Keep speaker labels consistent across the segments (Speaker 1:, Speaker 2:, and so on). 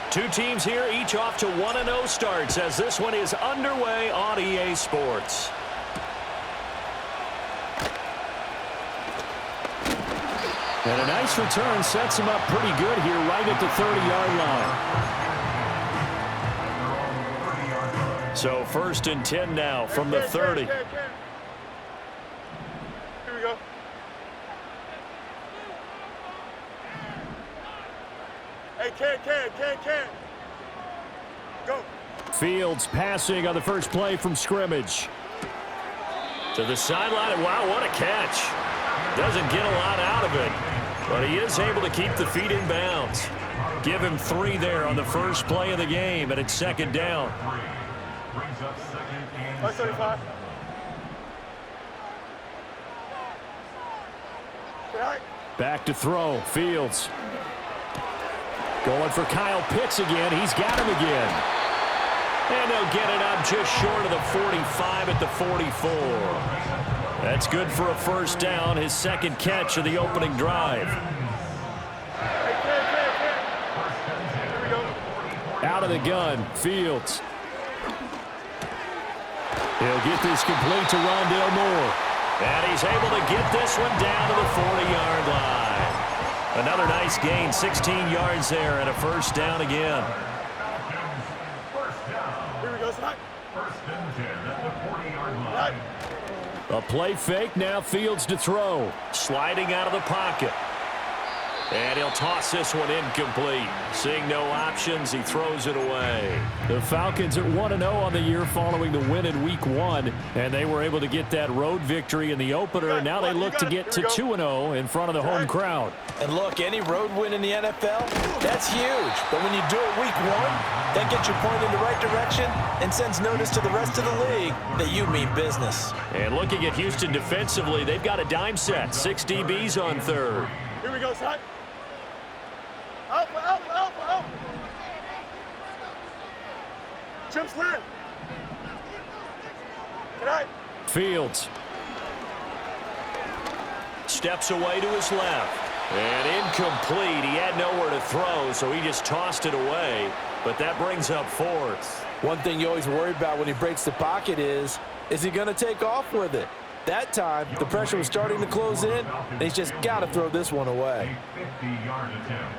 Speaker 1: Two teams here, each off to 1-0 starts as this one is underway on EA Sports. And a nice return sets him up pretty good here right at the 30-yard line. So 1st and 10 now from the 30.
Speaker 2: Here we go. Hey, Ken. Go.
Speaker 1: Fields passing on the first play from scrimmage. To the sideline, and wow, what a catch. Doesn't get a lot out of it, but he is able to keep the feet in bounds. Give him 3 there on the first play of the game, and it's 2nd down.
Speaker 2: 35.
Speaker 1: Back to throw, Fields. Going for Kyle Pitts again. He's got him again. And they'll get it up just short of the 45 at the 44. That's good for a 1st down, his 2nd catch of the opening drive. Out of the gun, Fields. He'll get this complete to Rondale Moore. And he's able to get this one down to the 40-yard line. Another nice gain, 16 yards there, and a 1st down again.
Speaker 2: Here we go, Snipe.
Speaker 3: 1st and 10 at the 40-yard line.
Speaker 1: A play fake, now Fields to throw. Sliding out of the pocket. And he'll toss this one incomplete. Seeing no options, he throws it away. The Falcons at 1-0 on the year following the win in Week 1. And they were able to get that road victory in the opener. Now they look to get to 2-0 in front of the home crowd.
Speaker 4: And look, any road win in the NFL, that's huge. But when you do it Week 1, that gets you pointed in the right direction and sends notice to the rest of the league that you mean business.
Speaker 1: And looking at Houston defensively, they've got a dime set. 6 DBs on 3rd.
Speaker 2: Here we go, Snipe. Out. Chip slant.
Speaker 1: Fields. Steps away to his left. And incomplete. He had nowhere to throw, so he just tossed it away. But that brings up 4th.
Speaker 4: One thing you always worry about when he breaks the pocket is he going to take off with it? That time, the pressure was starting to close in, and he's just got to throw this one away.
Speaker 3: 50-yard attempt.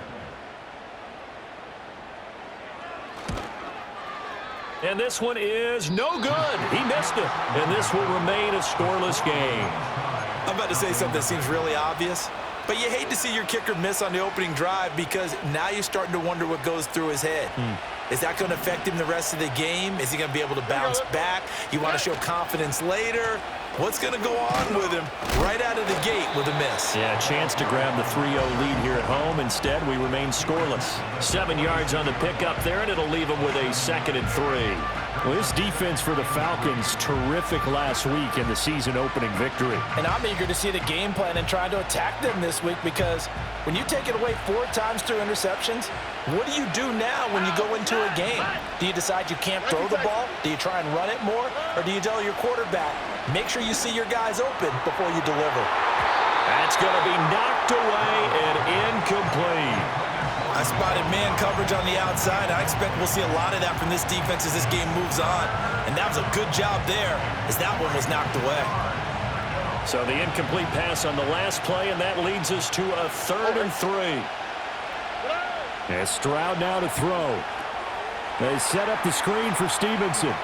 Speaker 1: And this one is no good. He missed it. And this will remain a scoreless game.
Speaker 4: I'm about to say something that seems really obvious, but you hate to see your kicker miss on the opening drive because now you're starting to wonder what goes through his head. Is that going to affect him the rest of the game? Is he going to be able to bounce back? You want to show confidence later? What's going to go on with him right out of the gate with a miss?
Speaker 1: Yeah, a chance to grab the 3-0 lead here at home. Instead, we remain scoreless. 7 yards on the pickup there, and it'll leave him with a 2nd and 3. Well, this defense for the Falcons, terrific last week in the season-opening victory.
Speaker 4: And I'm eager to see the game plan and try to attack them this week because when you take it away 4 times through interceptions, what do you do now when you go into a game? Do you decide you can't throw the ball? Do you try and run it more? Or do you tell your quarterback, make sure you see your guys open before you deliver?
Speaker 1: That's going to be knocked away and incomplete.
Speaker 4: I spotted man coverage on the outside. I expect we'll see a lot of that from this defense as this game moves on. And that was a good job there as that one was knocked away.
Speaker 1: So the incomplete pass on the last play, and that leads us to a 3rd and 3. And Stroud now to throw. They set up the screen for Stevenson.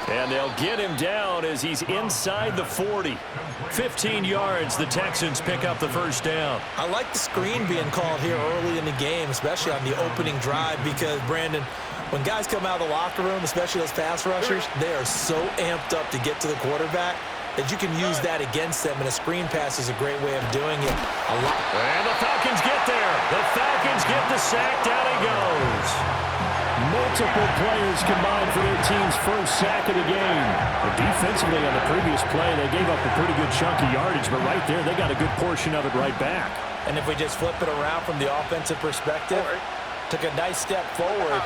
Speaker 1: And they'll get him down as he's inside the 40. 15 yards, the Texans pick up the 1st down.
Speaker 4: I like the screen being called here early in the game, especially on the opening drive, because, Brandon, when guys come out of the locker room, especially those pass rushers, they are so amped up to get to the quarterback that you can use that against them, and a screen pass is a great way of doing it.
Speaker 1: And the Falcons get there. The Falcons get the sack. Down he goes. Multiple players combined for their team's 1st sack of the game. But defensively on the previous play, they gave up a pretty good chunk of yardage, but right there, they got a good portion of it right back.
Speaker 4: And if we just flip it around from the offensive perspective, took a nice step forward,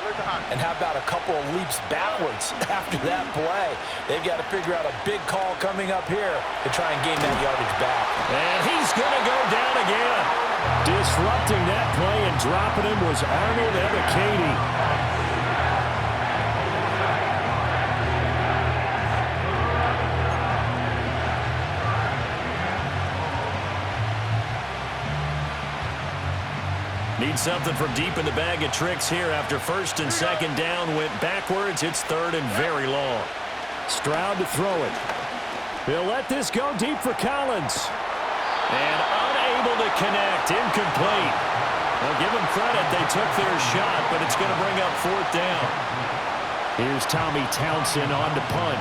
Speaker 4: and how about a couple of leaps backwards after that play? They've got to figure out a big call coming up here to try and gain that yardage back.
Speaker 1: And he's going to go down again. Disrupting that play and dropping him was Arnold Ebiketie. Need something from deep in the bag of tricks here after first and second down went backwards. It's third and very long. Stroud to throw it. He'll let this go deep for Collins. And unable to connect. Incomplete. Well, give them credit. They took their shot, but it's going to bring up fourth down. Here's Tommy Townsend on to punt.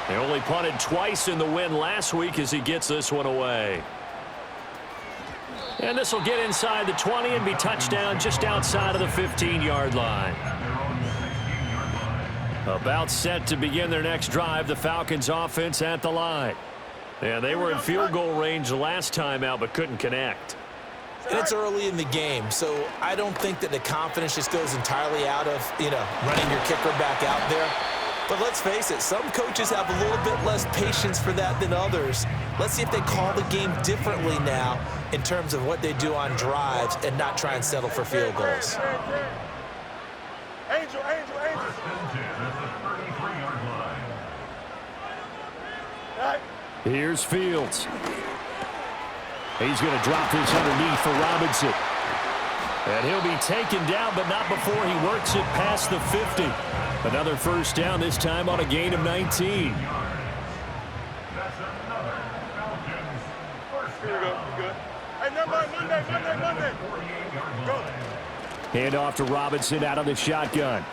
Speaker 1: They only punted twice in the win last week as he gets this one away. And this will get inside the 20 and be touchdown just outside of the 15-yard line. About set to begin their next drive, the Falcons offense at the line. And they were in field goal range last time out but couldn't connect.
Speaker 4: And it's early in the game, so I don't think that the confidence just goes entirely out of, running your kicker back out there. But let's face it, some coaches have a little bit less patience for that than others. Let's see if they call the game differently now in terms of what they do on drives and not try and settle for field goals.
Speaker 2: Angel.
Speaker 1: Here's Fields. He's going to drop this underneath for Robinson. And he'll be taken down, but not before he works it past the 50. Another first down, this time on a gain of 19.
Speaker 2: Here we go. Good. Hey, Monday. Go.
Speaker 1: Hand off to Robinson out of the shotgun.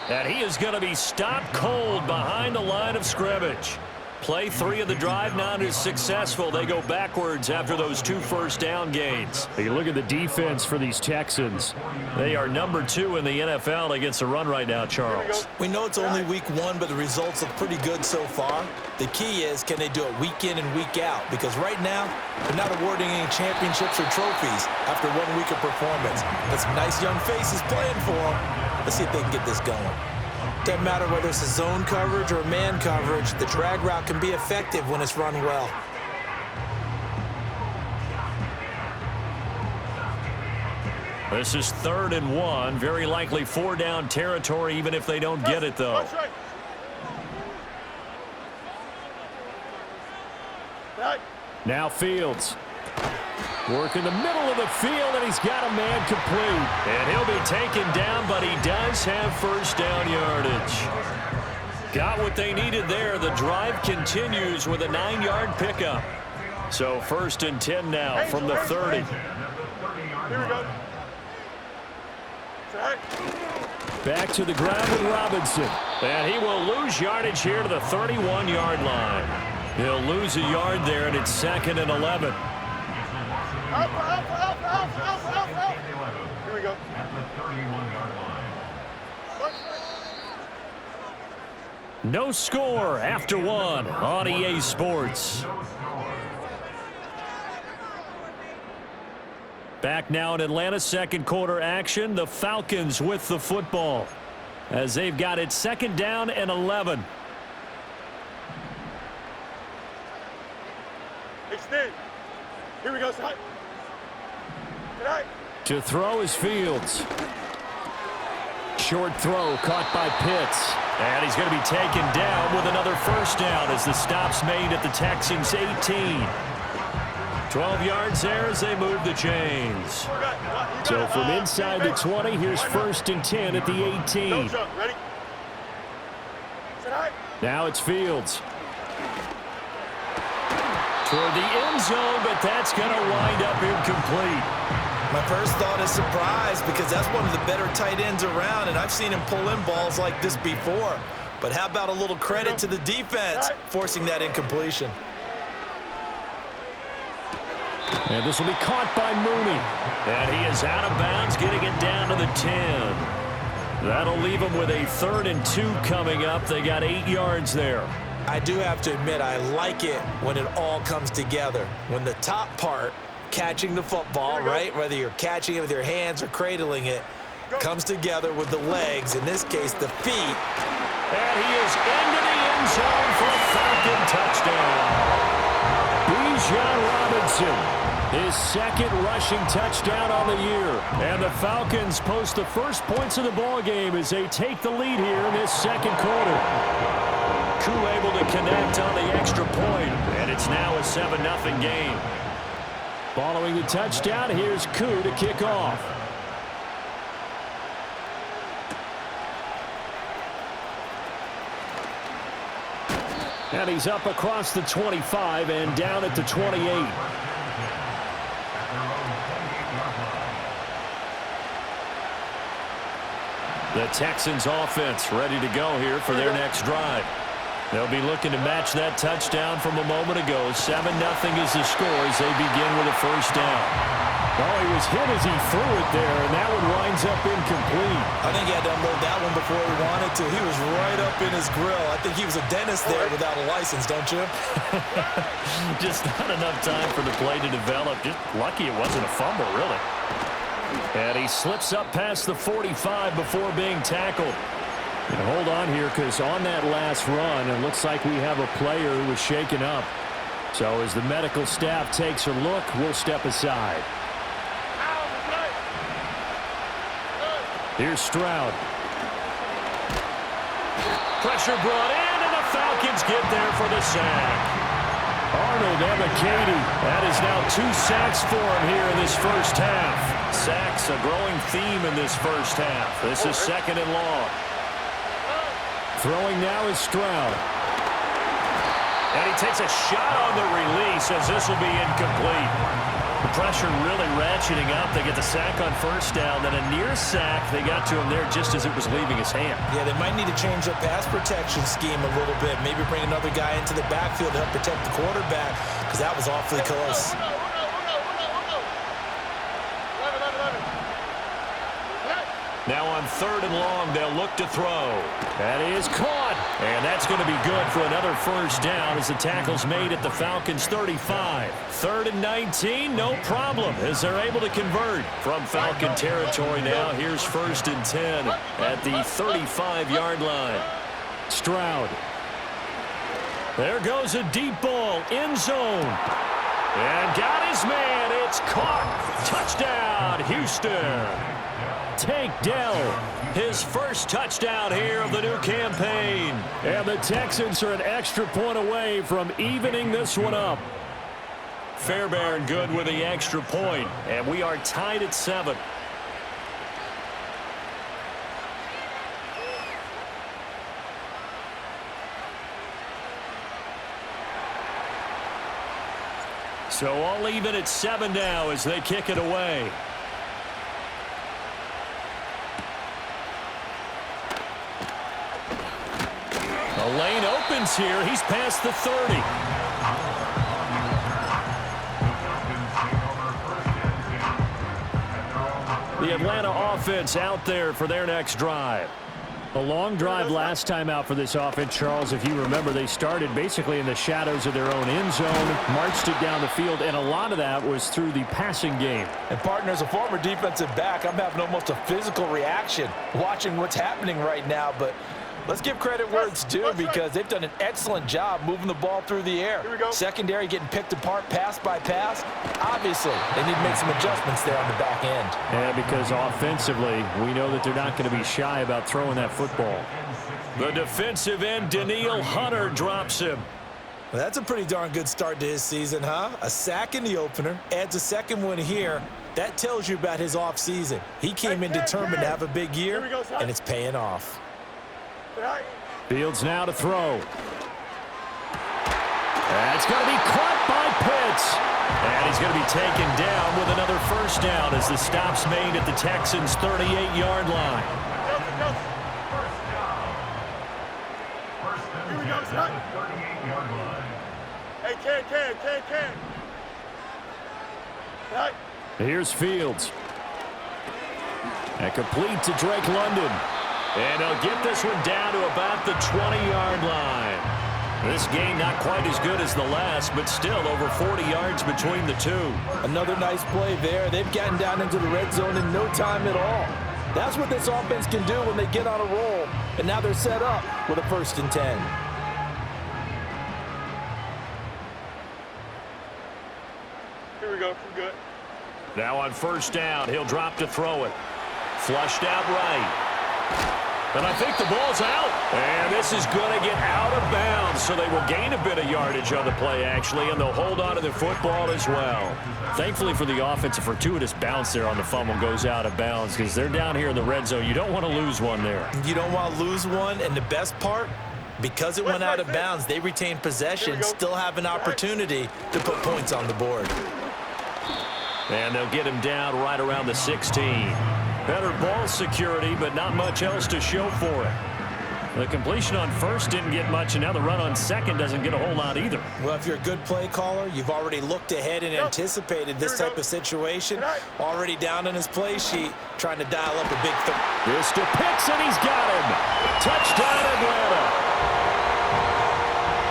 Speaker 1: And he is going to be stopped cold behind the line of scrimmage. Play 3 of the drive now is successful. They go backwards after those 2 first down gains. You look at the defense for these Texans. They are number 2 in the NFL against the run right now, Charles.
Speaker 4: We know it's only week 1, but the results look pretty good so far. The key is, can they do it week in and week out? Because right now, they're not awarding any championships or trophies after 1 week of performance. But some nice young faces playing for them. Let's see if they can get this going. Doesn't matter whether it's a zone coverage or man coverage, the drag route can be effective when it's run well.
Speaker 1: This is 3rd and 1. Very likely 4-down territory, even if they don't get it, though. Now Fields. Work in the middle of the field, and he's got a man complete. And he'll be taken down, but he does have first down yardage. Got what they needed there. The drive continues with a 9-yard pickup. So 1st and 10 now from the 30.
Speaker 2: Here we go.
Speaker 1: Back to the ground with Robinson. And he will lose yardage here to the 31-yard line. He'll lose a yard there, and it's 2nd and 11.
Speaker 2: Alpha. Here we go.
Speaker 3: At the 31-yard line.
Speaker 1: No score after 1 on EA Sports. Back now in Atlanta, 2nd quarter action. The Falcons with the football as they've got it 2nd down and 11.
Speaker 2: Extend. Here we go, son.
Speaker 1: To throw is Fields. Short throw caught by Pitts. And he's going to be taken down with another first down as the stop's made at the Texans' 18. 12 yards there as they move the chains. So from inside the 20, here's 1st and 10 at the 18. Now it's Fields. Toward the end zone, but that's going to wind up incomplete.
Speaker 4: My first thought is surprise because that's one of the better tight ends around, and I've seen him pull in balls like this before. But how about a little credit to the defense forcing that incompletion?
Speaker 1: And this will be caught by Mooney. And he is out of bounds, getting it down to the 10. That'll leave him with a 3rd and 2 coming up. They got 8 yards there.
Speaker 4: I do have to admit, I like it when it all comes together. When the top part, catching the football, right, whether you're catching it with your hands or cradling it, comes together with the legs, in this case, the feet.
Speaker 1: And he is into the end zone for a Falcon touchdown. John Robinson, his second rushing touchdown on the year. And the Falcons post the first points of the ballgame as they take the lead here in this second quarter. Koo able to connect on the extra point, and it's now a 7-0 game. Following the touchdown, here's Koo to kick off. And he's up across the 25 and down at the 28. The Texans offense ready to go here for their next drive. They'll be looking to match that touchdown from a moment ago. 7-0 is the score as they begin with a first down. Oh, he was hit as he threw it there, and that one winds up incomplete.
Speaker 4: I think he had to unload that one before he wanted to. He was right up in his grill. I think he was a dentist there without a license, don't you?
Speaker 1: Just not enough time for the play to develop. Just lucky it wasn't a fumble, really. And he slips up past the 45 before being tackled. And hold on here, because on that last run, it looks like we have a player who was shaken up. So as the medical staff takes a look, we'll step aside. Here's Stroud. Pressure brought in, and the Falcons get there for the sack. Arnold Ebiketie. That is now 2 sacks for him here in this first half. Sacks, a growing theme in this first half. This is second and long. Throwing now is Stroud. And he takes a shot on the release as this will be incomplete. The pressure really ratcheting up. They get the sack on first down, then a near sack. They got to him there just as it was leaving his hand.
Speaker 4: Yeah, they might need to change their pass protection scheme a little bit. Maybe bring another guy into the backfield to help protect the quarterback, because that was awfully close.
Speaker 1: Now on third and long, they'll look to throw. That is caught. And that's going to be good for another first down as the tackle's made at the Falcons' 35. 3rd and 19, no problem as they're able to convert. From Falcon territory now, here's 1st and 10 at the 35-yard line. Stroud. There goes a deep ball, end zone. And got his man. It's caught. Touchdown, Houston. Tank Dell, his first touchdown here of the new campaign. And the Texans are an extra point away from evening this one up. Fairbairn good with the extra point, and we are tied at 7. So all even at 7 now as they kick it away. The lane opens here. He's past the 30. The Atlanta offense out there for their next drive. A long drive last time out for this offense, Charles. If you remember, they started basically in the shadows of their own end zone, marched it down the field, and a lot of that was through the passing game.
Speaker 4: And, partner, as a former defensive back, I'm having almost a physical reaction watching what's happening right now, but let's give credit where it's due because they've done an excellent job moving the ball through the air. Secondary getting picked apart pass by pass. Obviously, they need to make some adjustments there on the back end.
Speaker 1: Yeah, because offensively, we know that they're not going to be shy about throwing that football. The defensive end, Danielle Hunter, drops him.
Speaker 4: Well, that's a pretty darn good start to his season, huh? A sack in the opener, adds a second one here. That tells you about his offseason. He came in determined to have a big year, and it's paying off.
Speaker 1: Fields now to throw. That's going to be caught by Pitts. And he's going to be taken down with another first down as the stop's made at the Texans' 38-yard line.
Speaker 2: Hey, Ken.
Speaker 1: Here's Fields. And complete to Drake London. And he'll get this one down to about the 20-yard line. This game not quite as good as the last, but still over 40 yards between the two.
Speaker 4: Another nice play there. They've gotten down into the red zone in no time at all. That's what this offense can do when they get on a roll. And now they're set up with a 1st and 10.
Speaker 2: Here we go. We're good.
Speaker 1: Now on first down, he'll drop to throw it. Flushed out right. And I think the ball's out. And this is going to get out of bounds, so they will gain a bit of yardage on the play, actually, and they'll hold on to the football as well. Thankfully for the offense, a fortuitous bounce there on the fumble goes out of bounds because they're down here in the red zone. You don't want to lose one there.
Speaker 4: You don't want to lose one, and the best part, because it went out of bounds, they retain possession, still have an opportunity to put points on the board.
Speaker 1: And they'll get him down right around the 16. Better ball security, but not much else to show for it. The completion on first didn't get much, and now the run on second doesn't get a whole lot either.
Speaker 4: Well, if you're a good play caller, you've already looked ahead and anticipated this type of situation. Already down on his play sheet, trying to dial up a big throw.
Speaker 1: This to Pitts, and he's got him. Touchdown, Atlanta.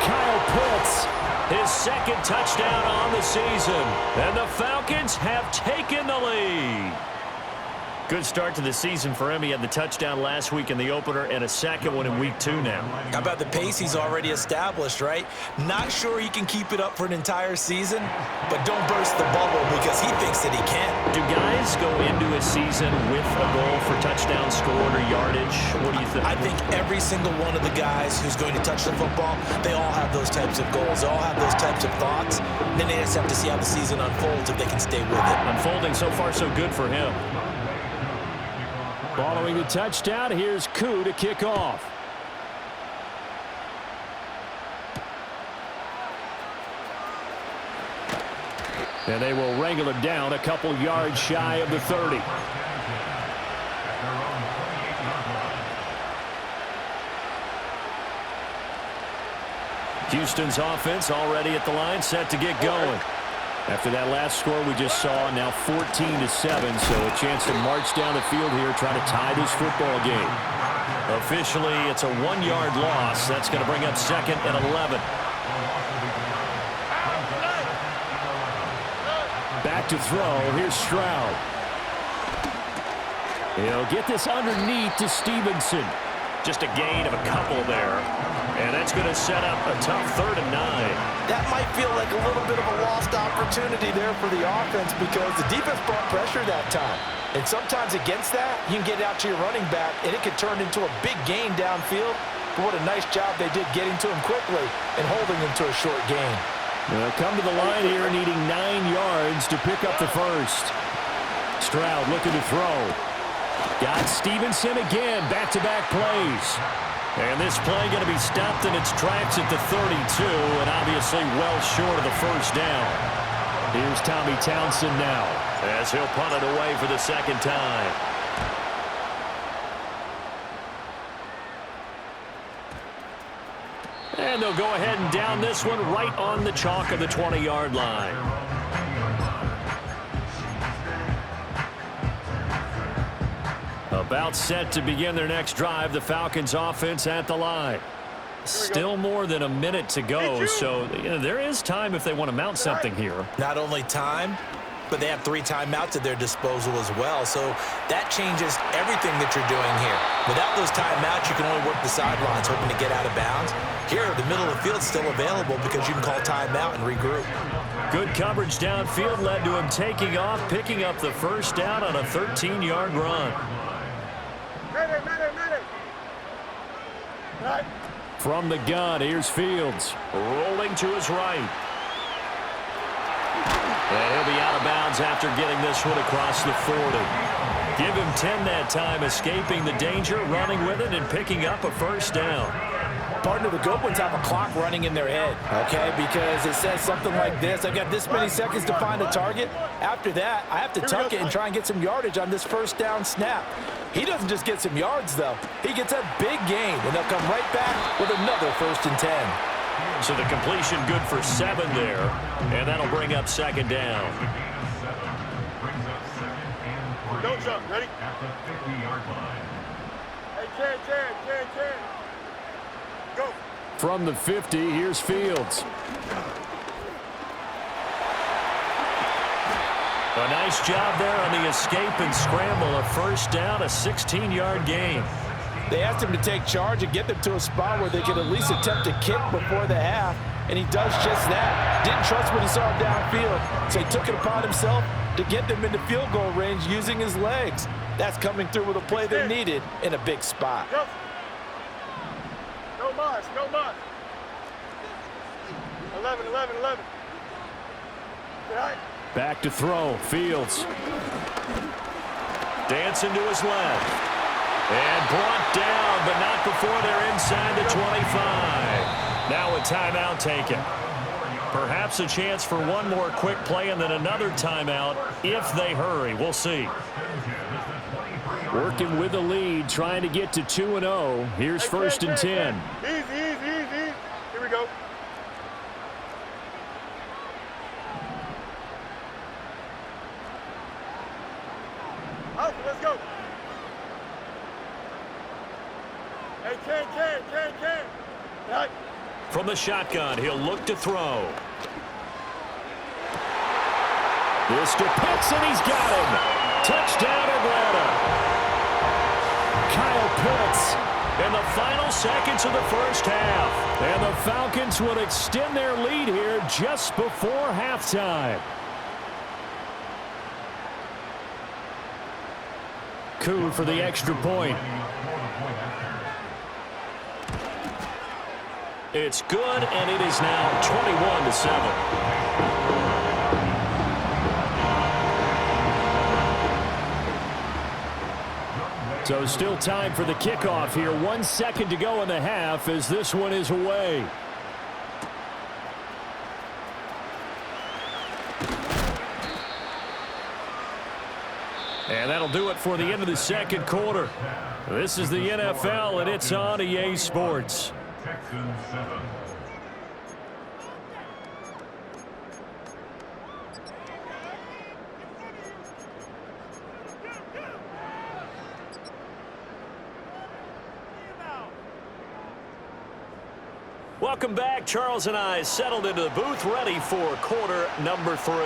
Speaker 1: Kyle Pitts, his second touchdown on the season. And the Falcons have taken the lead. Good start to the season for him. He had the touchdown last week in the opener and a second one in week 2 now.
Speaker 4: How about the pace he's already established, right? Not sure he can keep it up for an entire season, but don't burst the bubble because he thinks that he can.
Speaker 1: Do guys go into a season with a goal for touchdown scored or yardage? What do you think?
Speaker 4: I think every single one of the guys who's going to touch the football, they all have those types of goals. They all have those types of thoughts. Then they just have to see how the season unfolds if they can stay with it.
Speaker 1: Unfolding so far so good for him. Following the touchdown, here's Koo to kick off. And they will wrangle him down a couple yards shy of the 30. Houston's offense already at the line, set to get going. After that last score we just saw, now 14-7, so a chance to march down the field here trying to tie this football game. Officially, it's a 1-yard loss. That's going to bring up second and 11. Back to throw. Here's Stroud. He'll get this underneath to Stevenson. Just a gain of a couple there. And that's going to set up a tough 3rd and 9.
Speaker 4: That might feel like a little bit of a lost opportunity there for the offense because the defense brought pressure that time. And sometimes against that, you can get out to your running back, and it could turn into a big gain downfield. But what a nice job they did getting to him quickly and holding him to a short gain.
Speaker 1: They'll come to the line here needing 9 yards to pick up the first. Stroud looking to throw. Got Stevenson again, back-to-back plays. And this play going to be stopped in its tracks at the 32, and obviously well short of the first down. Here's Tommy Townsend now, as he'll punt it away for the second time. And they'll go ahead and down this one right on the chalk of the 20-yard line. About set to begin their next drive, the Falcons offense at the line. Still more than a minute to go, so there is time if they want to mount something here.
Speaker 4: Not only time, but they have 3 timeouts at their disposal as well, so that changes everything that you're doing here. Without those timeouts, you can only work the sidelines, hoping to get out of bounds. Here, the middle of the field's still available because you can call timeout and regroup.
Speaker 1: Good coverage downfield led to him taking off, picking up the first down on a 13-yard run. From the gun, here's Fields. Rolling to his right. And he'll be out of bounds after getting this one across the 40. Give him 10 that time, escaping the danger, running with it, and picking up a first down.
Speaker 4: Partner, the good ones have a clock running in their head, okay? Because it says something like this. I got this many seconds to find a target. After that, I have to tuck it and try and get some yardage on this first down snap. He doesn't just get some yards, though. He gets a big gain, and they'll come right back with another 1st and 10.
Speaker 1: So the completion good for 7 there, and that'll bring up second down.
Speaker 2: Don't jump. Ready?
Speaker 3: At the 50-yard line.
Speaker 2: Hey, Ken. Go.
Speaker 1: From the 50, here's Fields. A nice job there on the escape and scramble. A first down, a 16-yard gain.
Speaker 4: They asked him to take charge and get them to a spot where they could at least attempt a kick before the half, and he does just that. Didn't trust what he saw downfield, so he took it upon himself to get them into field goal range using his legs. That's coming through with a play they needed in a big spot.
Speaker 2: Go. No mas, no mas. 11. Good eye.
Speaker 1: Back to throw. Fields. Dancing to his left. And brought down, but not before they're inside the 25. Now a timeout taken. Perhaps a chance for one more quick play and then another timeout if they hurry. We'll see. Working with the lead, trying to get to 2-0. Here's first and 10.
Speaker 2: Easy. Here we go. Out, let's go. Hey, can. Right.
Speaker 1: From the shotgun, he'll look to throw. This to Pitts, and he's got him. Touchdown, Atlanta. Kyle Pitts in the final seconds of the first half. And the Falcons would extend their lead here just before halftime. Koo for the extra point. It's good, and it is now 21-7. So still time for the kickoff here. 1 second to go in the half as this one is away. And that'll do it for the end of the second quarter. This is the NFL, and it's on EA Sports.
Speaker 3: Texans 7.
Speaker 1: Welcome back. Charles and I settled into the booth, ready for quarter number 3.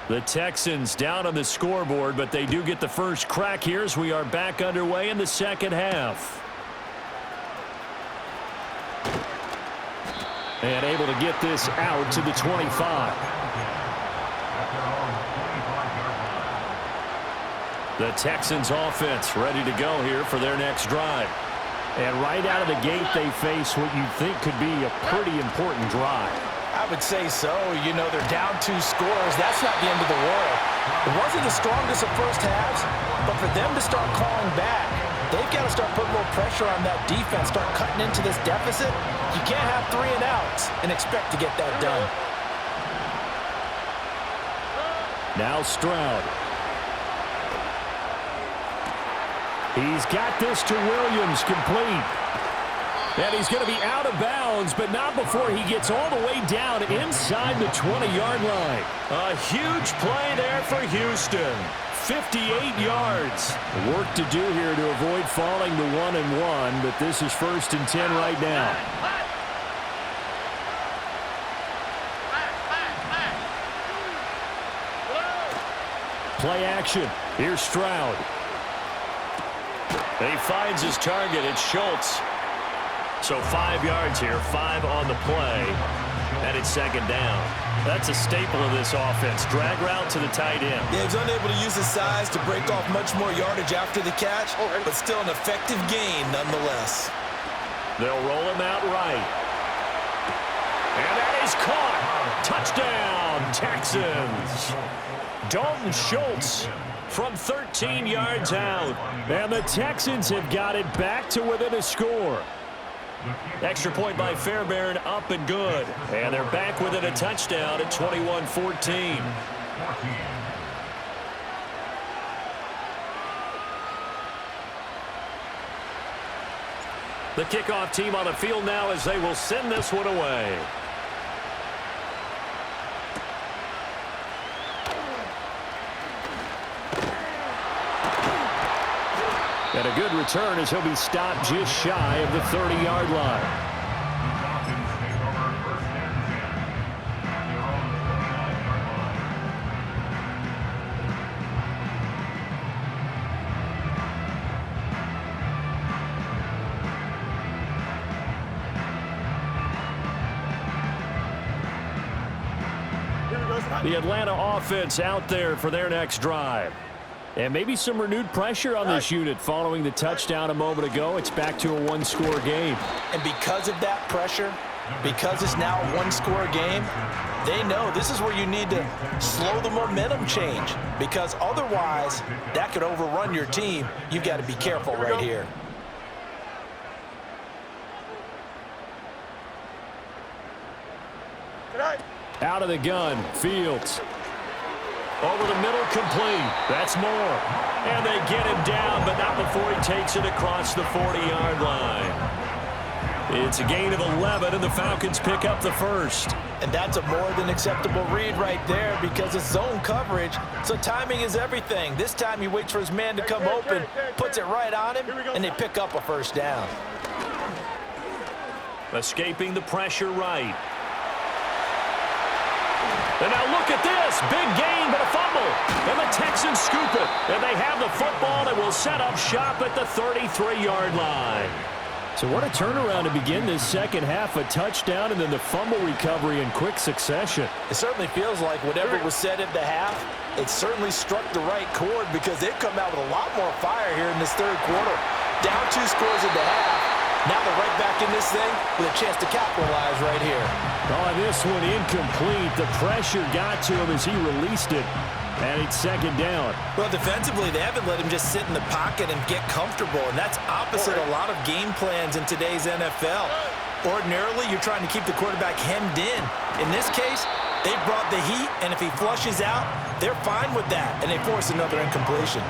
Speaker 1: The Texans down on the scoreboard, but they do get the first crack here as we are back underway in the second half. And able to get this out to the 25. The Texans offense ready to go here for their next drive. And right out of the gate, they face what you think could be a pretty important drive.
Speaker 4: I would say so. You know, they're down 2 scores. That's not the end of the world. It wasn't the strongest of first halves, but for them to start calling back, they've got to start putting a little pressure on that defense, start cutting into this deficit. You can't have 3 and outs and expect to get that done.
Speaker 1: Now Stroud. He's got this to Williams, complete. And he's going to be out of bounds, but not before he gets all the way down inside the 20-yard line. A huge play there for Houston. 58 yards. Work to do here to avoid falling to 1-1, but this is first and 10 right now. Play action. Here's Stroud. He finds his target. It's Schultz. So 5 yards here, 5 on the play, and it's second down. That's a staple of this offense. Drag route to the tight end.
Speaker 4: Yeah, he's unable to use his size to break off much more yardage after the catch, but still an effective gain nonetheless.
Speaker 1: They'll roll him out right. And that is caught. Touchdown, Texans. Dalton Schultz from 13 yards out. And the Texans have got it back to within a score. Extra point by Fairbairn, up and good. And they're back within a touchdown at 21-14. The kickoff team on the field now as they will send this one away. And a good return as he'll be stopped just shy of the 30-yard line. The Atlanta offense out there for their next drive. And maybe some renewed pressure on this unit following the touchdown a moment ago. It's back to a one-score game.
Speaker 4: And because of that pressure, because it's now a one-score game, they know this is where you need to slow the momentum change, because otherwise that could overrun your team. You've got to be careful right here.
Speaker 1: Out of the gun, Fields. Over the middle, complete. That's more. And they get him down, but not before he takes it across the 40-yard line. It's a gain of 11, and the Falcons pick up the first.
Speaker 4: And that's a more than acceptable read right there, because it's zone coverage, so timing is everything. This time he waits for his man to come open, puts it right on him, and they pick up a first down.
Speaker 1: Escaping the pressure right. And now look at this. Big gain, but a fumble. And the Texans scoop it. And they have the football and will set up shop at the 33-yard line. So what a turnaround to begin this second half. A touchdown and then the fumble recovery in quick succession.
Speaker 4: It certainly feels like whatever was said at the half, it certainly struck the right chord, because they've come out with a lot more fire here in this third quarter. Down 2 scores at the half. Now they're right back in this thing with a chance to capitalize right here.
Speaker 1: Oh, this one incomplete. The pressure got to him as he released it. And it's second down.
Speaker 4: Well, defensively, they haven't let him just sit in the pocket and get comfortable, and that's opposite a lot of game plans in today's NFL. Ordinarily, you're trying to keep the quarterback hemmed in. In this case, they brought the heat, and if he flushes out, they're fine with that, and they force another incompletion.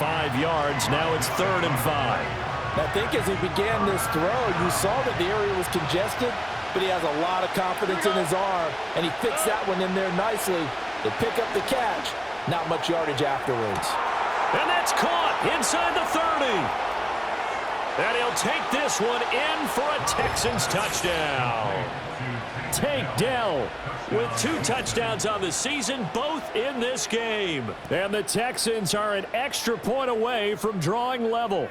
Speaker 1: 5 yards. Now it's 3rd and 5.
Speaker 4: I think as he began this throw, you saw that the area was congested, but he has a lot of confidence in his arm, and he fixed that one in there nicely. They pick up the catch. Not much yardage afterwards.
Speaker 1: And that's caught inside the 30. And he'll take this one in for a Texans touchdown. Tank Dell with 2 touchdowns on the season, both in this game. And the Texans are an extra point away from drawing level.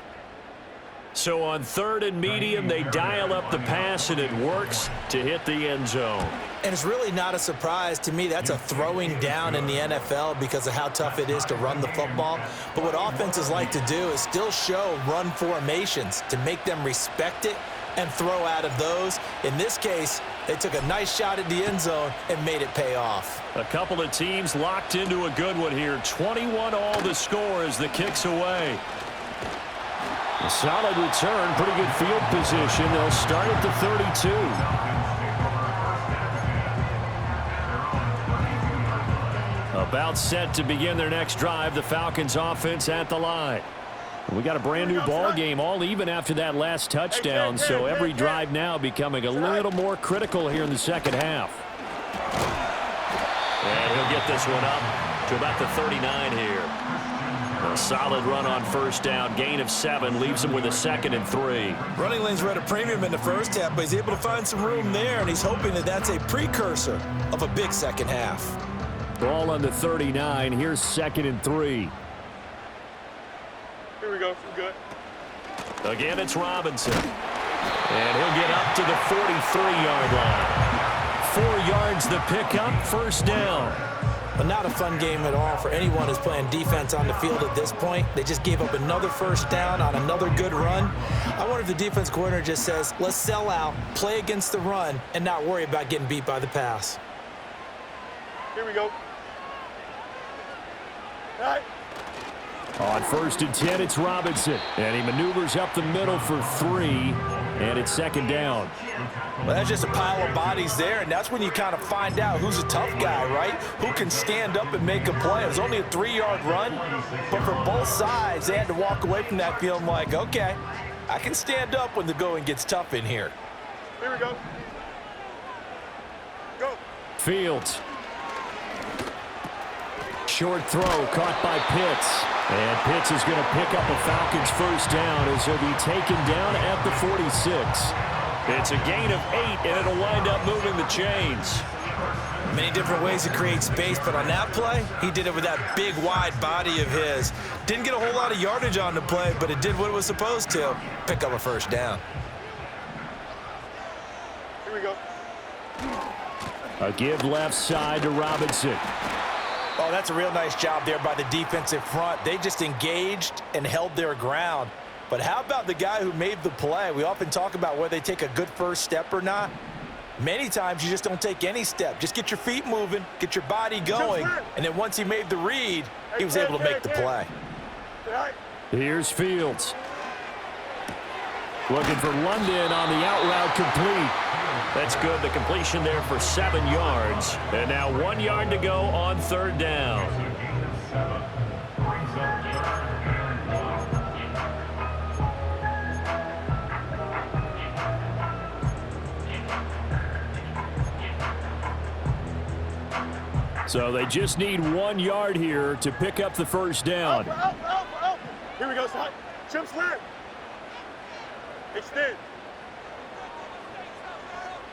Speaker 1: So on 3rd and medium, they dial up the pass, and it works to hit the end zone.
Speaker 4: And it's really not a surprise to me. That's a throwing down in the NFL because of how tough it is to run the football. But what offenses like to do is still show run formations to make them respect it and throw out of those. In this case, they took a nice shot at the end zone and made it pay off.
Speaker 1: A couple of teams locked into a good one here. 21-all the score as the kick's away. A solid return, pretty good field position. They'll start at the 32. About set to begin their next drive. The Falcons offense at the line. We got a brand new ball game, all even after that last touchdown. So every drive now becoming a little more critical here in the second half. And he'll get this one up to about the 39 here. A solid run on first down. Gain of 7 leaves him with a 2nd and 3.
Speaker 4: Running lanes were at a premium in the first half, but he's able to find some room there, and he's hoping that that's a precursor of a big second half.
Speaker 1: Ball on the 39. Here's 2nd and 3.
Speaker 2: Here we go. Good.
Speaker 1: Again, it's Robinson. And he'll get up to the 43-yard line. 4 yards the pickup, first down.
Speaker 4: But not a fun game at all for anyone who's playing defense on the field at this point. They just gave up another first down on another good run. I wonder if the defense coordinator just says, let's sell out, play against the run, and not worry about getting beat by the pass.
Speaker 2: Here we go. All right.
Speaker 1: On 1st and 10, it's Robinson. And he maneuvers up the middle for 3. And it's 2nd down.
Speaker 4: Well, that's just a pile of bodies there, and that's when you kind of find out who's a tough guy, right? Who can stand up and make a play. It was only a 3-yard run, but for both sides, they had to walk away from that feeling like, okay, I can stand up when the going gets tough in here.
Speaker 2: Here we go. Go.
Speaker 1: Fields. Short throw caught by Pitts. And Pitts is going to pick up a Falcons first down as he'll be taken down at the 46. It's a gain of 8, and it'll wind up moving the chains.
Speaker 4: Many different ways to create space, but on that play, he did it with that big, wide body of his. Didn't get a whole lot of yardage on the play, but it did what it was supposed to. Pick up a first down.
Speaker 2: Here we go.
Speaker 1: A give left side to Robinson.
Speaker 4: Oh, that's a real nice job there by the defensive front. They just engaged and held their ground. But how about the guy who made the play? We often talk about whether they take a good first step or not. Many times you just don't take any step. Just get your feet moving, get your body going, and then once he made the read, he was able to make the play.
Speaker 1: Here's Fields. Looking for London on the out route complete. That's good. The completion there for 7 yards. And now 1 yard to go on third down. So they just need 1 yard here to pick up the first down.
Speaker 2: Here we go, son. Jump slant. Extend.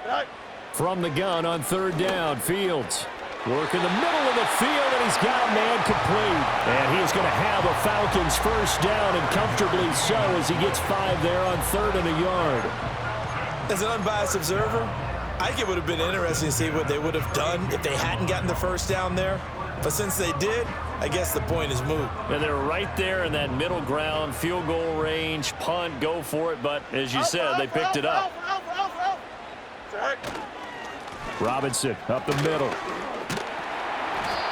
Speaker 2: Right.
Speaker 1: From the gun on third down, Fields. Work in the middle of the field, and he's got a man complete. And he is going to have a Falcons first down, and comfortably so, as he gets 5 there on 3rd and a yard.
Speaker 4: As an unbiased observer, I think it would have been interesting to see what they would have done if they hadn't gotten the first down there. But since they did, I guess the point is moot.
Speaker 1: And they're right there in that middle ground, field goal range, punt, go for it. But as you said, they picked it up. Robinson up the middle.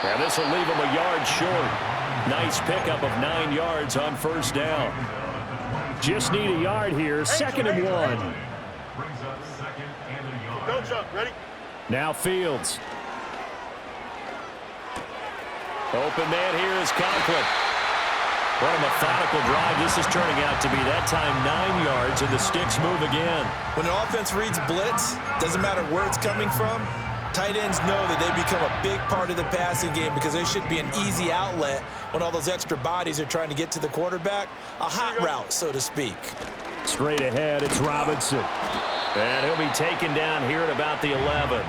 Speaker 1: And this will leave him a yard short. Nice pickup of 9 yards on first down. Just need a yard here, 2nd and 1.
Speaker 2: Go jump, ready?
Speaker 1: Now Fields. Open man here is Conklin. What a methodical drive this is turning out to be. That time 9 yards, and the sticks move again.
Speaker 4: When an offense reads blitz, doesn't matter where it's coming from, tight ends know that they become a big part of the passing game because they should be an easy outlet when all those extra bodies are trying to get to the quarterback. A hot route, so to speak.
Speaker 1: Straight ahead, it's Robinson. And he'll be taken down here at about the 11.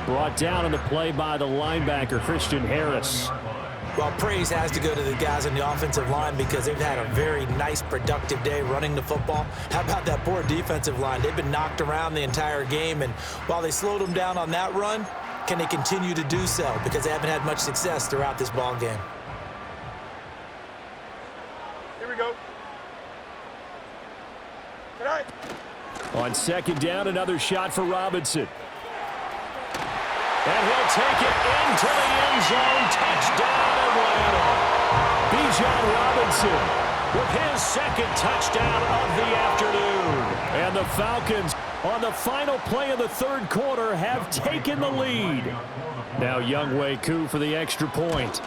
Speaker 1: Brought down on the play by the linebacker, Christian Harris.
Speaker 4: Well, praise has to go to the guys on the offensive line because they've had a very nice, productive day running the football. How about that poor defensive line? They've been knocked around the entire game, and while they slowed them down on that run, can they continue to do so? Because they haven't had much success throughout this ball game.
Speaker 2: Here we go. Tonight.
Speaker 1: On 2nd down, another shot for Robinson. And he'll take it into the end zone. Touchdown, Atlanta. Bijan Robinson with his 2nd touchdown of the afternoon. And the Falcons, on the final play of the 3rd quarter, have taken the lead. Now Younghoe Koo for the extra point.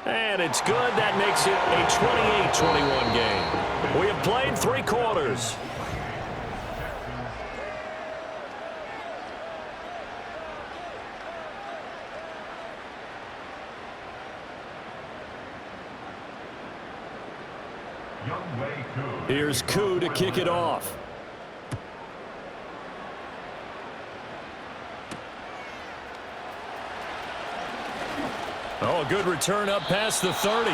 Speaker 1: And it's good. That makes it a 28-21 game. We have played 3 quarters. Here's Koo to kick it off. Oh, a good return up past the 30.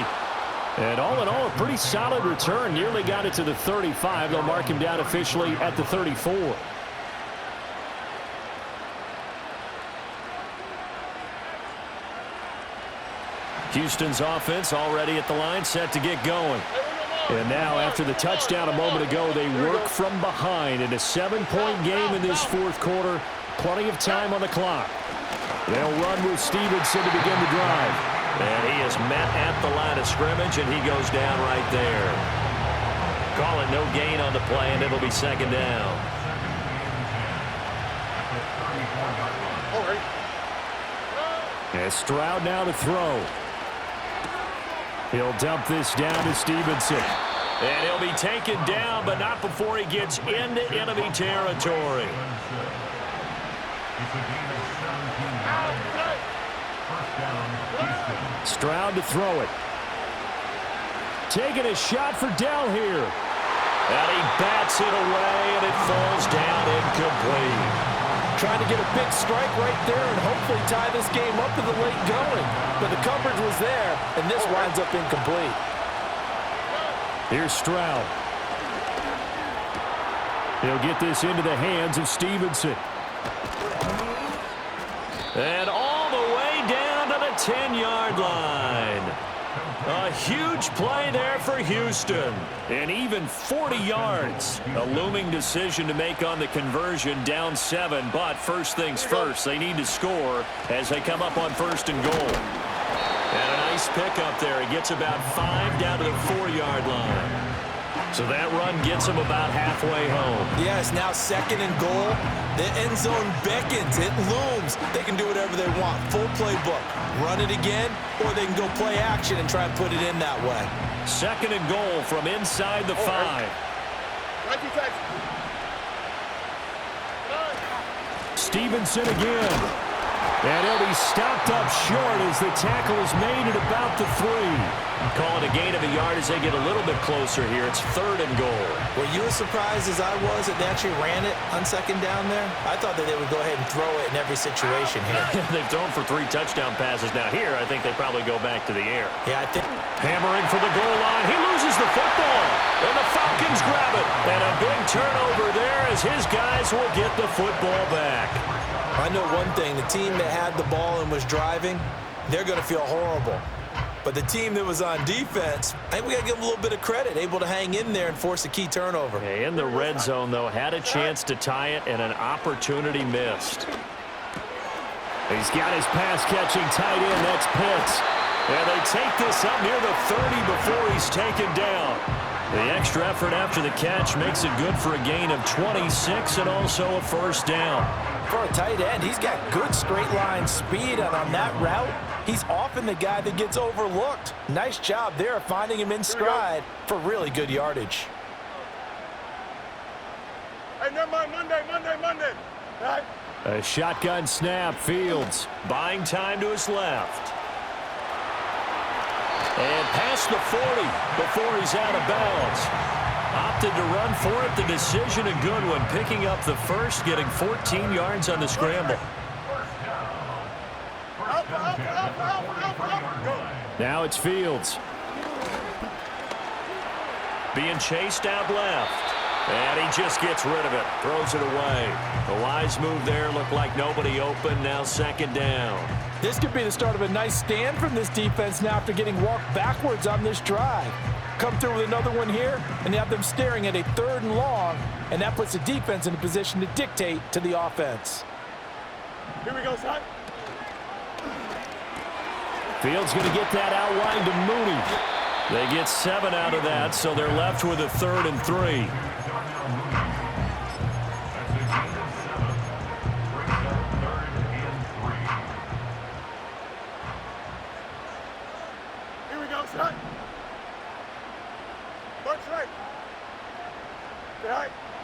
Speaker 1: And all in all, a pretty solid return. Nearly got it to the 35. They'll mark him down officially at the 34. Houston's offense already at the line, set to get going. And now, after the touchdown a moment ago, they work from behind in a 7-point game in this 4th quarter. Plenty of time on the clock. They'll run with Stevenson to begin the drive. And he is met at the line of scrimmage, and he goes down right there. Call it no gain on the play, and it'll be 2nd down. And Stroud now to throw. He'll dump this down to Stevenson. And he'll be taken down, but not before he gets into enemy territory. Stroud to throw it. Taking a shot for Dell here. And he bats it away, and it falls down incomplete.
Speaker 4: Trying to get a big strike right there and hopefully tie this game up in the late going. But the coverage was there, and this winds up incomplete.
Speaker 1: Here's Stroud. He'll get this into the hands of Stevenson. And all the way down to the 10-yard line. A huge play there for Houston. And even 40 yards. A looming decision to make on the conversion, down 7. But first things first, they need to score as they come up on 1st and goal. And a nice pickup there. He gets about 5 down to the 4-yard line. So that run gets him about halfway home.
Speaker 4: Yes, now 2nd and goal. The end zone beckons. It looms. They can do whatever they want. Full playbook. Run it again, or they can go play action and try and put it in that way.
Speaker 1: 2nd and goal from inside the 5. Stevenson again. And he'll be stopped up short as the tackle is made at about the 3. Call it a gain of a yard as they get a little bit closer here. It's 3rd and goal.
Speaker 4: Were you as surprised as I was that they actually ran it on 2nd down there? I thought that they would go ahead and throw it in every situation here.
Speaker 1: They've thrown for 3 touchdown passes. Now here, I think they probably go back to the air.
Speaker 4: Yeah, I think.
Speaker 1: Hammering for the goal line. He loses the football. And the Falcons grab it. And a big turnover there as his guys will get the football back.
Speaker 4: I know one thing. The team that had the ball and was driving, they're going to feel horrible. But the team that was on defense, I think we got to give them a little bit of credit, able to hang in there and force a key turnover.
Speaker 1: In the red zone, though, had a chance to tie it and an opportunity missed. He's got his pass-catching tight end. That's Pitts. And they take this up near the 30 before he's taken down. The extra effort after the catch makes it good for a gain of 26 and also a 1st down.
Speaker 5: For a tight end, he's got good straight line speed, and on that route, he's often the guy that gets overlooked. Nice job there of finding him in stride for really good yardage.
Speaker 2: Hey, never mind, Monday. All right.
Speaker 1: A shotgun snap, Fields buying time to his left. And past the 40 before he's out of bounds. Opted to run for it. The decision a good one. Picking up the 1st, getting 14 yards on the scramble. Now it's Fields. Being chased out left. And he just gets rid of it. Throws it away. A wise move there. Looked like nobody open. Now 2nd down.
Speaker 5: This could be the start of a nice stand from this defense now after getting walked backwards on this drive. Come through with another one here, and they have them staring at a 3rd and long, and that puts the defense in a position to dictate to the offense.
Speaker 2: Here we go, son.
Speaker 1: Fields going to get that out wide to Mooney. They get 7 out of that, so they're left with a 3rd and 3.
Speaker 2: Here we go, son.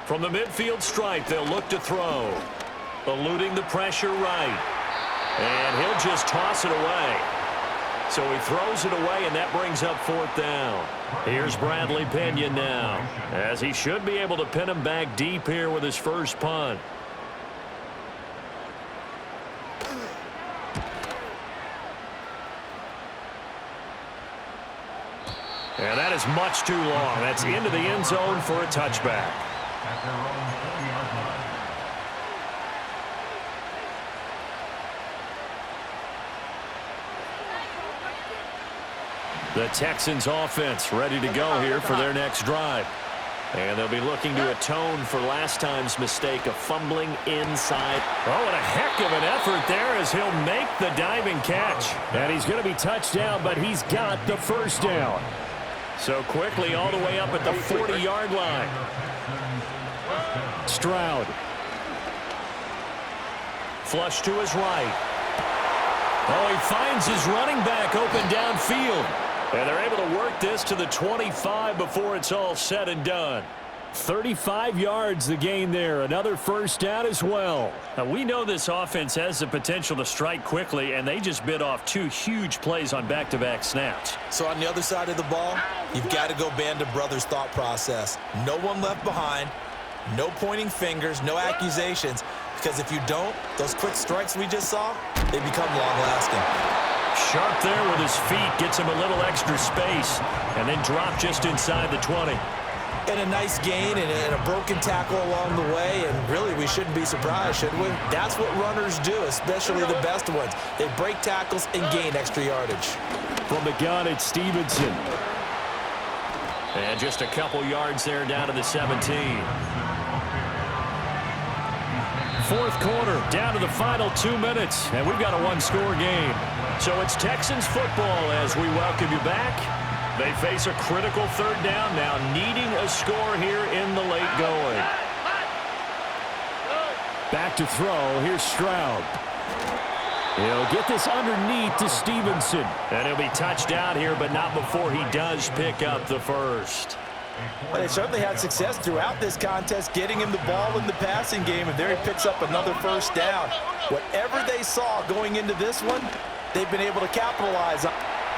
Speaker 1: From the midfield stripe, they'll look to throw. Eluding the pressure right. And he'll just toss it away. So he throws it away, and that brings up 4th down. Here's Bradley Pinion now, as he should be able to pin him back deep here with his first punt. And that is much too long. That's into the end zone for a touchback. The Texans offense ready to go here for their next drive. And they'll be looking to atone for last time's mistake of fumbling inside. Oh, and a heck of an effort there as he'll make the diving catch. And he's going to be touched down, but he's got the 1st down. So quickly all the way up at the 40-yard line. Stroud. Flush to his right. Oh, he finds his running back open downfield. And they're able to work this to the 25 before it's all said and done. 35 yards the gain there. Another 1st down as well. Now, we know this offense has the potential to strike quickly, and they just bit off 2 huge plays on back-to-back snaps.
Speaker 4: So on the other side of the ball, you've got to go band of brothers thought process. No one left behind. No pointing fingers. No accusations. Because if you don't, those quick strikes we just saw, they become long-lasting.
Speaker 1: Sharp there with his feet, gets him a little extra space, and then drop just inside the 20.
Speaker 4: And a nice gain and a broken tackle along the way, and really we shouldn't be surprised, should we? That's what runners do, especially the best ones. They break tackles and gain extra yardage.
Speaker 1: From the gun, it's Stevenson. And just a couple yards there down to the 17. Fourth quarter, down to the final 2 minutes, and we've got a one-score game. So it's Texans football as we welcome you back. They face a critical third down now, needing a score here in the late going. Back to throw. Here's Stroud. He'll get this underneath to Stevenson. And he'll be touched down here, but not before he does pick up the first.
Speaker 5: Well, they certainly had success throughout this contest getting him the ball in the passing game, and there he picks up another first down. Whatever they saw going into this one, they've been able to capitalize on.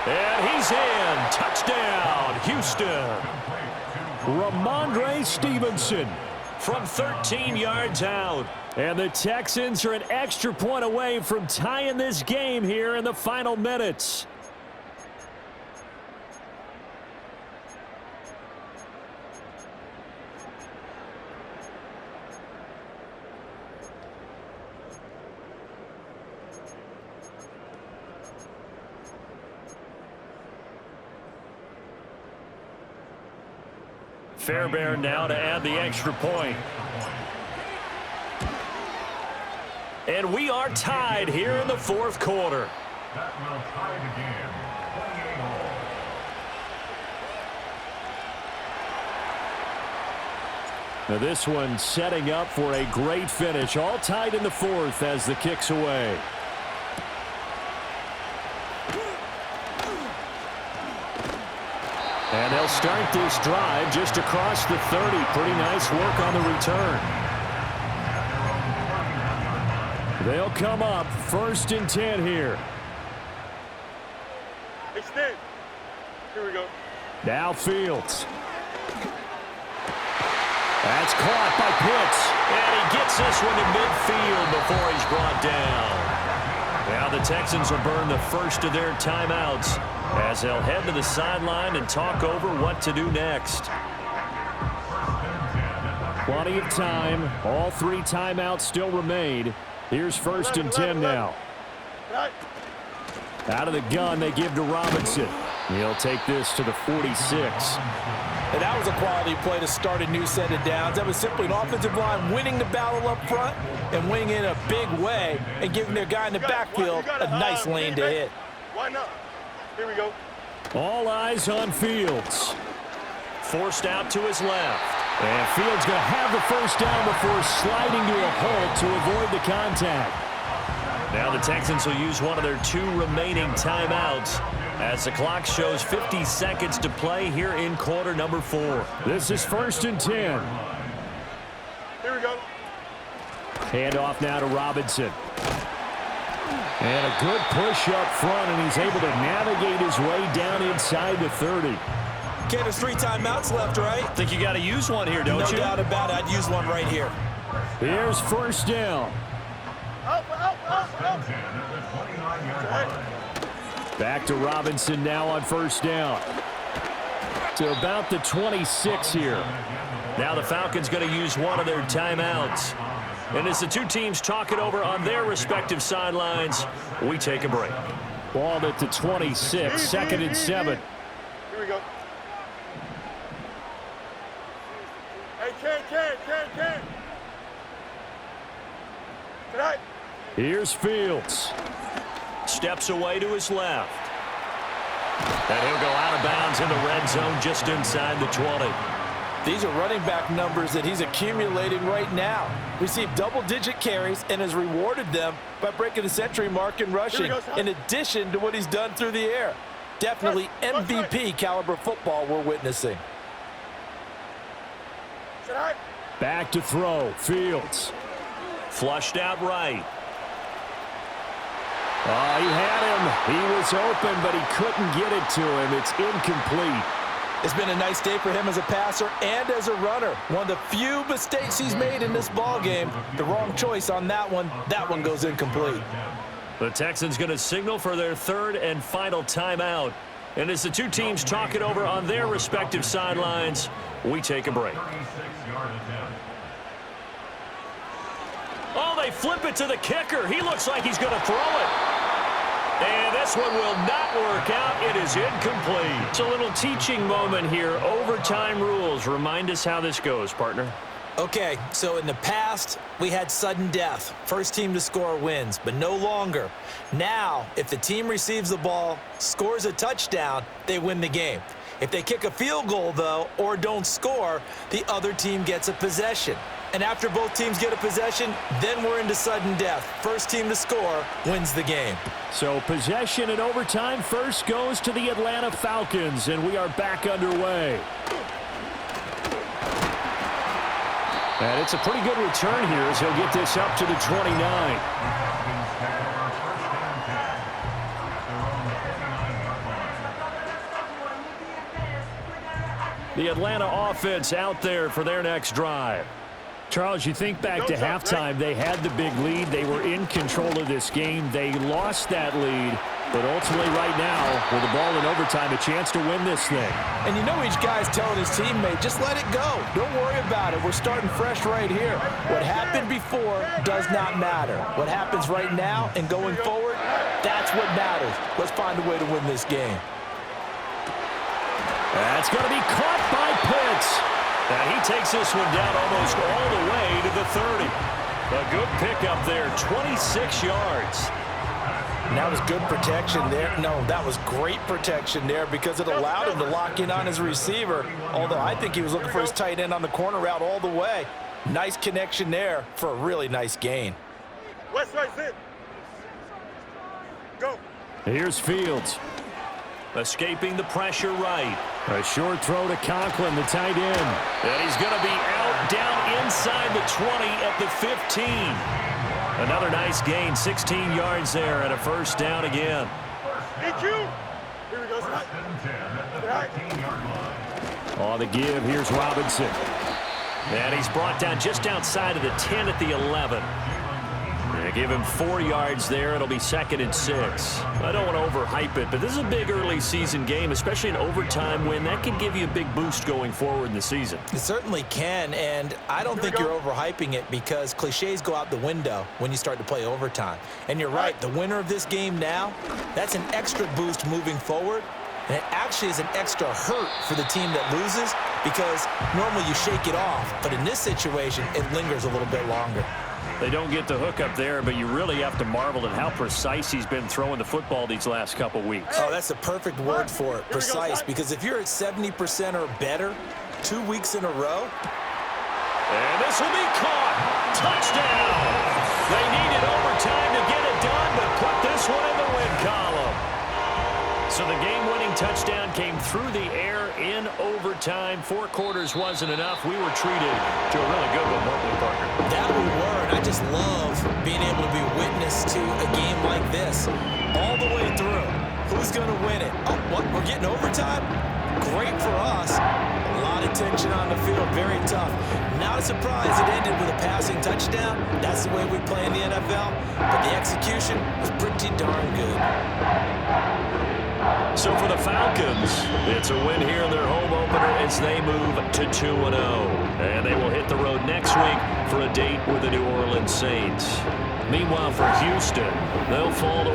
Speaker 1: And he's in. Touchdown, Houston. Ramondre Stevenson from 13 yards out. And the Texans are an extra point away from tying this game here in the final minutes. Fairbairn now to add the extra point. And we are tied here in the fourth quarter.
Speaker 3: That will tie the game. 28 all.
Speaker 1: Now this one setting up for a great finish. All tied in the fourth as the kick's away. And they'll start this drive just across the 30. Pretty nice work on the return. They'll come up 1st and 10 here.
Speaker 2: Extend. Here we go.
Speaker 1: Now Fields. That's caught by Pitts. And he gets this one to midfield before he's brought down. Now the Texans will burn the first of their timeouts as they'll head to the sideline and talk over what to do next. Plenty of time. All 3 timeouts still remain. Here's 1st and 10 now. Out of the gun, they give to Robinson. He'll take this to the 46.
Speaker 5: And that was a quality play to start a new set of downs. That was simply an offensive line winning the battle up front and winning in a big way and giving their guy in the backfield a nice lane to hit.
Speaker 2: Why not? Here we go.
Speaker 1: All eyes on Fields. Forced out to his left. And Fields going to have the first down before sliding to a halt to avoid the contact. Now the Texans will use one of their 2 remaining timeouts as the clock shows 50 seconds to play here in quarter number 4. This is 1st and 10.
Speaker 2: Here we go.
Speaker 1: Handoff now to Robinson. And a good push up front, and he's able to navigate his way down inside the 30.
Speaker 5: Okay, there's 3 timeouts left, right?
Speaker 1: Think you got to use one here, don't you?
Speaker 5: No doubt about it. I'd use one right here.
Speaker 1: Here's 1st down.
Speaker 2: Up.
Speaker 1: Back to Robinson now on 1st down. To about the 26 here. Now the Falcons going to use one of their timeouts. And as the 2 teams talk it over on their respective sidelines, we take a break. Ball at the 26, 2nd and 7.
Speaker 2: Here we go. Hey, Ken. Tonight.
Speaker 1: Here's Fields. Steps away to his left. And he'll go out of bounds in the red zone just inside the 20.
Speaker 5: These are running back numbers that he's accumulating right now. Received double-digit carries and has rewarded them by breaking the century mark in rushing, in addition to what he's done through the air. Definitely MVP caliber football we're witnessing.
Speaker 1: Back to throw. Fields. Flushed out right. Oh, he had him. He was open, but he couldn't get it to him. It's incomplete.
Speaker 5: It's been a nice day for him as a passer and as a runner. One of the few mistakes he's made in this ball game. The wrong choice on that one. That one goes incomplete.
Speaker 1: The Texans going to signal for their 3rd and final timeout. And as the 2 teams talk it over on their respective sidelines, We take a break.
Speaker 3: 36-yard attempt.
Speaker 1: Oh, they flip it to the kicker. He looks like he's going to throw it. And this one will not work out. It is incomplete. It's a little teaching moment here. Overtime rules. Remind us how this goes, partner.
Speaker 4: Okay, so in the past, we had sudden death. First team to score wins, but no longer. Now, if the team receives the ball, scores a touchdown, they win the game. If they kick a field goal, though, or don't score, the other team gets a possession. And after both teams get a possession, then we're into sudden death. First team to score wins the game.
Speaker 1: So possession in overtime first goes to the Atlanta Falcons, and we are back underway. And it's a pretty good return here as he'll get this up to the 29. The Atlanta offense out there for their next drive. Charles, you think back to halftime, they had the big lead. They were in control of this game. They lost that lead, but ultimately right now, with the ball in overtime, a chance to win this thing.
Speaker 5: And you know each guy's telling his teammate, just let it go. Don't worry about it. We're starting fresh right here. What happened before does not matter. What happens right now and going forward, that's what matters. Let's find a way to win this game.
Speaker 1: That's going to be caught by Pitts. And he takes this one down almost all the way to the 30. A good pickup there, 26 yards.
Speaker 5: And that was good protection there. No, that was great protection there because it allowed him to lock in on his receiver, although I think he was looking for his tight end on the corner route all the way. Nice connection there for a really nice gain.
Speaker 2: West side, sit. Go.
Speaker 1: Here's Fields. Escaping the pressure right. A short throw to Conklin, the tight end. And he's going to be out down inside the 20 at the 15. Another nice gain, 16 yards there and a first down again.
Speaker 2: EQ. Here we go, Scott.
Speaker 1: On the give, here's Robinson. And he's brought down just outside of the 10 at the 11. They give him 4 yards there. It'll be 2nd and 6. I don't want to overhype it, but this is a big early season game, especially an overtime win. That can give you a big boost going forward in the season.
Speaker 4: It certainly can, and I don't think you're overhyping it because cliches go out the window when you start to play overtime. And you're right, the winner of this game now, that's an extra boost moving forward, and it actually is an extra hurt for the team that loses because normally you shake it off, but in this situation, it lingers a little bit longer.
Speaker 1: They don't get the hook up there, but you really have to marvel at how precise he's been throwing the football these last couple weeks.
Speaker 4: Oh, that's the perfect word for it, precise, because if you're at 70% or better 2 weeks in a row.
Speaker 1: And this will be caught. Touchdown. They needed overtime to get it done, but put this one in the win column. So the game-winning touchdown came through the air in overtime. 4 quarters wasn't enough. We were treated to a really good one, weren't we, partner?
Speaker 4: That we were, and I just love being able to be witness to a game like this all the way through. Who's going to win it? Oh, what? We're getting overtime? Great for us. A lot of tension on the field, very tough. Not a surprise it ended with a passing touchdown. That's the way we play in the NFL, but the execution was pretty darn good.
Speaker 1: So for the Falcons, it's a win here in their home opener as they move to 2-0. And they will hit the road next week for a date with the New Orleans Saints. Meanwhile, for Houston, they'll fall to